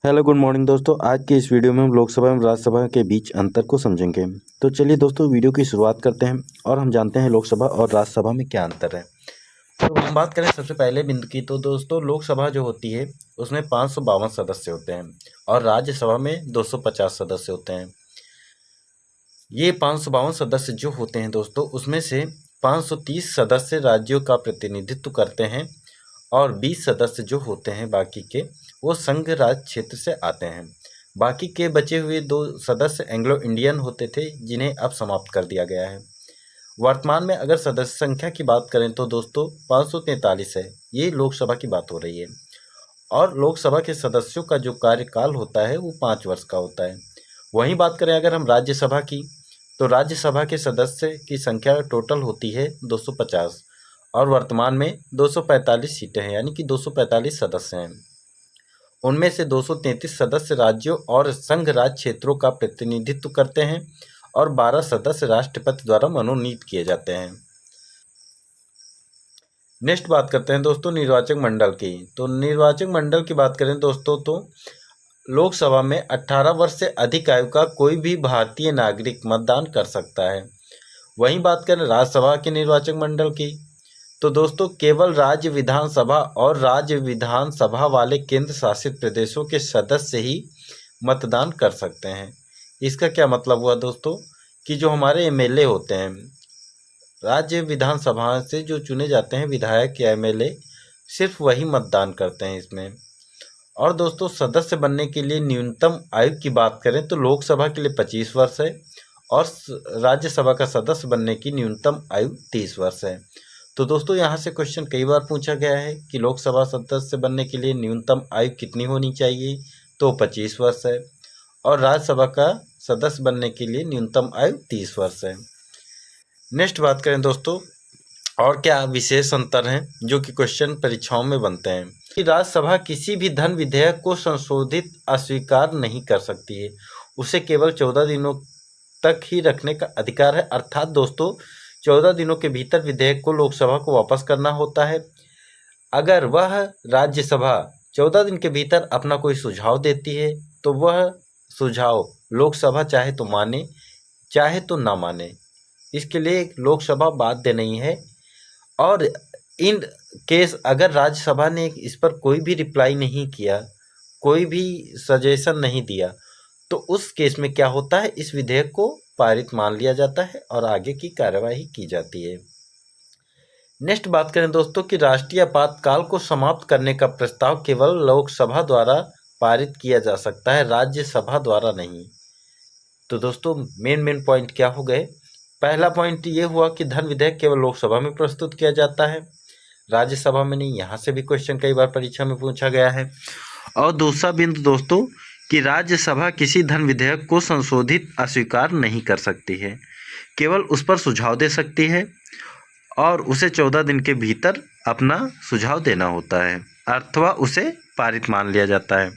Hello good morning दोस्तों। आज की इस वीडियो में हम लोकसभा एवं राज्यसभा के बीच अंतर को समझेंगे। तो चलिए दोस्तों वीडियो की शुरुआत करते हैं और हम जानते हैं लोकसभा और राज्यसभा में क्या अंतर है। तो हम बात करें सबसे पहले बिंदु की, तो दोस्तों लोकसभा जो होती है उसमें 552 सदस्य होते हैं और राज्यसभा में 250 सदस्य होते हैं। ये 552 सदस्य जो होते हैं दोस्तों, उसमें से 530 सदस्य राज्यों का प्रतिनिधित्व करते हैं और 20 सदस्य जो होते हैं बाकी के, वो संघ राज क्षेत्र से आते हैं। बाकी के बचे हुए 2 सदस्य एंग्लो इंडियन होते थे, जिन्हें अब समाप्त कर दिया गया है। वर्तमान में अगर सदस्य संख्या की बात करें तो दोस्तों 543 है। ये लोकसभा की बात हो रही है और लोकसभा के सदस्यों का जो कार्यकाल होता है वो 5 वर्ष का होता है। वहीं बात करें अगर हम राज्यसभा की, तो राज्यसभा के सदस्य की संख्या टोटल होती है 250 और वर्तमान में 245 सीटें हैं, यानी कि 245 सदस्य हैं। उनमें से 233 सदस्य राज्यों और संघ राज क्षेत्रों का प्रतिनिधित्व करते हैं और 12 सदस्य राष्ट्रपति द्वारा मनोनीत किए जाते हैं। नेक्स्ट बात करते हैं दोस्तों निर्वाचक मंडल की। तो निर्वाचक मंडल की बात करें दोस्तों, तो लोकसभा में 18 वर्ष से अधिक आयु का कोई भी भारतीय नागरिक मतदान कर सकता है। वहीं बात करें राज्यसभा के निर्वाचक मंडल की, तो दोस्तों केवल राज्य विधानसभा और राज्य विधानसभा वाले केंद्र शासित प्रदेशों के सदस्य ही मतदान कर सकते हैं। इसका क्या मतलब हुआ दोस्तों, कि जो हमारे एमएलए होते हैं, राज्य विधानसभा से जो चुने जाते हैं विधायक या एमएलए, सिर्फ वही मतदान करते हैं इसमें। और दोस्तों सदस्य बनने के लिए न्यूनतम आयु की बात करें तो लोकसभा के लिए 25 वर्ष है और राज्यसभा का सदस्य बनने की न्यूनतम आयु 30 वर्ष है। तो दोस्तों यहाँ से क्वेश्चन कई बार पूछा गया है कि लोकसभा सदस्य बनने के लिए न्यूनतम आयु कितनी होनी चाहिए, तो 25 वर्ष है और राज्यसभा का सदस्य बनने के लिए न्यूनतम आयु 30 वर्ष है। नेक्स्ट बात करें दोस्तों, और क्या विशेष अंतर हैं जो कि क्वेश्चन परीक्षाओं में बनते हैं, कि राज्यसभा किसी भी धन विधेयक को संशोधित अस्वीकार नहीं कर सकती है। उसे केवल 14 दिनों तक ही रखने का अधिकार है। अर्थात दोस्तों 14 दिनों के भीतर विधेयक को लोकसभा को वापस करना होता है। अगर वह राज्यसभा 14 दिन के भीतर अपना कोई सुझाव देती है तो वह सुझाव लोकसभा चाहे तो माने चाहे तो ना माने, इसके लिए लोकसभा बाध्य नहीं है। और इन केस अगर राज्यसभा ने इस पर कोई भी रिप्लाई नहीं किया, कोई भी सजेशन नहीं दिया, तो उस केस में क्या होता है, इस विधेयक को पारित मान लिया जाता है और आगे की कार्यवाही की जाती है। नेक्स्ट बात करें दोस्तों कि राष्ट्रीय आपातकाल को समाप्त करने का प्रस्ताव केवल लोकसभा द्वारा पारित किया जा सकता है, राज्यसभा द्वारा नहीं। तो दोस्तों मेन पॉइंट क्या हो गए, पहला पॉइंट ये हुआ कि धन विधेयक केवल लोकसभा में प्रस्तुत किया जाता है, राज्यसभा में नहीं। यहाँ से भी क्वेश्चन कई बार परीक्षा में पूछा गया है। और दूसरा बिंदु दोस्तों कि राज्यसभा किसी धन विधेयक को संशोधित अस्वीकार नहीं कर सकती है, केवल उस पर सुझाव दे सकती है और उसे 14 दिन के भीतर अपना सुझाव देना होता है अथवा उसे पारित मान लिया जाता है।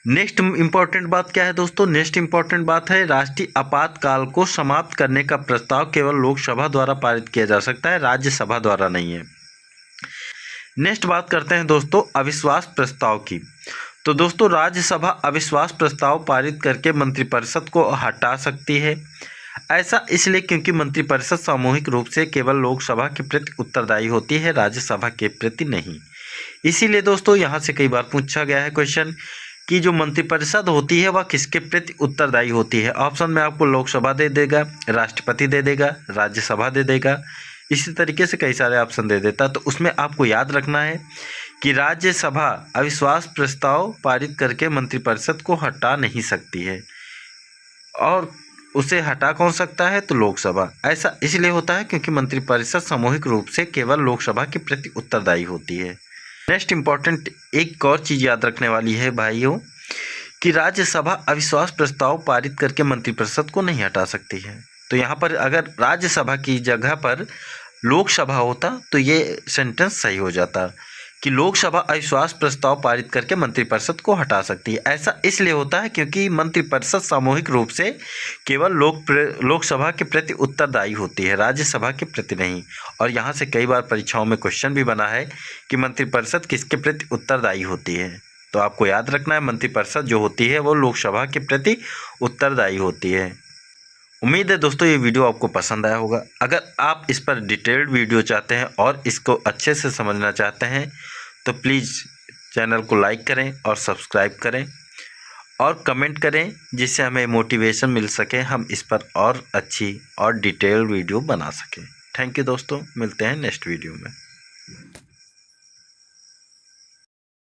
नेक्स्ट इम्पॉर्टेंट बात क्या है दोस्तों, नेक्स्ट इम्पॉर्टेंट बात है राष्ट्रीय आपातकाल को समाप्त करने का प्रस्ताव केवल लोकसभा द्वारा पारित किया जा सकता है, राज्यसभा द्वारा नहीं है। नेक्स्ट बात करते हैं दोस्तों अविश्वास प्रस्ताव की। तो दोस्तों राज्यसभा अविश्वास प्रस्ताव पारित करके मंत्रिपरिषद को हटा सकती है। ऐसा इसलिए क्योंकि मंत्रिपरिषद सामूहिक रूप से केवल लोकसभा के प्रति उत्तरदायी होती है, राज्यसभा के प्रति नहीं। इसीलिए दोस्तों यहाँ से कई बार पूछा गया है क्वेश्चन कि जो मंत्रिपरिषद होती है वह किसके प्रति उत्तरदायी होती है। ऑप्शन में आपको लोकसभा दे देगा, राष्ट्रपति दे देगा, राज्यसभा दे देगा, इसी तरीके से कई सारे ऑप्शन दे देता। तो उसमें आपको याद रखना है कि राज्यसभा अविश्वास प्रस्ताव पारित करके मंत्रिपरिषद को हटा नहीं सकती है और उसे हटा कौन सकता है, तो लोकसभा। ऐसा इसलिए होता है क्योंकि मंत्रिपरिषद सामूहिक रूप से केवल लोकसभा के प्रति उत्तरदायी होती है। नेक्स्ट इम्पॉर्टेंट एक और चीज़ याद रखने वाली है भाइयों कि राज्यसभा अविश्वास प्रस्ताव पारित करके मंत्रिपरिषद को नहीं हटा सकती है। तो यहाँ पर अगर राज्यसभा की जगह पर लोकसभा होता तो ये सेंटेंस सही हो जाता कि लोकसभा अविश्वास प्रस्ताव पारित करके मंत्रिपरिषद को हटा सकती है। ऐसा इसलिए होता है क्योंकि मंत्रिपरिषद सामूहिक रूप से केवल लोकसभा के प्रति उत्तरदायी होती है, राज्यसभा के प्रति नहीं। और यहाँ से कई बार परीक्षाओं में क्वेश्चन भी बना है कि मंत्रिपरिषद किसके प्रति उत्तरदायी होती है। तो आपको याद रखना है, मंत्रिपरिषद जो होती है वो लोकसभा के प्रति उत्तरदायी होती है। उम्मीद है दोस्तों ये वीडियो आपको पसंद आया होगा। अगर आप इस पर डिटेल्ड वीडियो चाहते हैं और इसको अच्छे से समझना चाहते हैं तो प्लीज़ चैनल को लाइक करें और सब्सक्राइब करें और कमेंट करें, जिससे हमें मोटिवेशन मिल सके, हम इस पर और अच्छी और डिटेल्ड वीडियो बना सकें। थैंक यू दोस्तों, मिलते हैं नेक्स्ट वीडियो में।